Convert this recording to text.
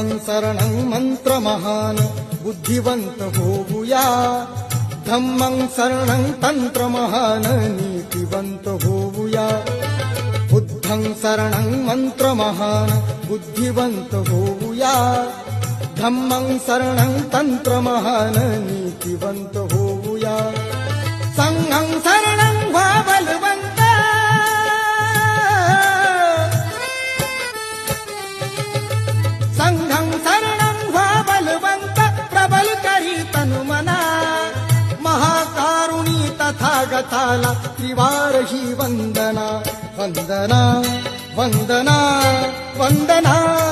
बुद्धं शरणं मंत्रमहान बुद्धिवंत होऊया, धम्मं शरणं तंत्रमहान नीतिवंत होऊया. बुद्धं शरणं मंत्रमहान बुद्धिवंत होऊया, धम्मं शरणं तंत्रमहान नीतिवंत होऊया. संघं शरणं व्हा बलवंत, संघं शरणं व्हा बलवंत, प्रबल करी तनुमना. महाकारुणी तथागताला त्रिवार ही वंदना. वंदना वंदना वंदना.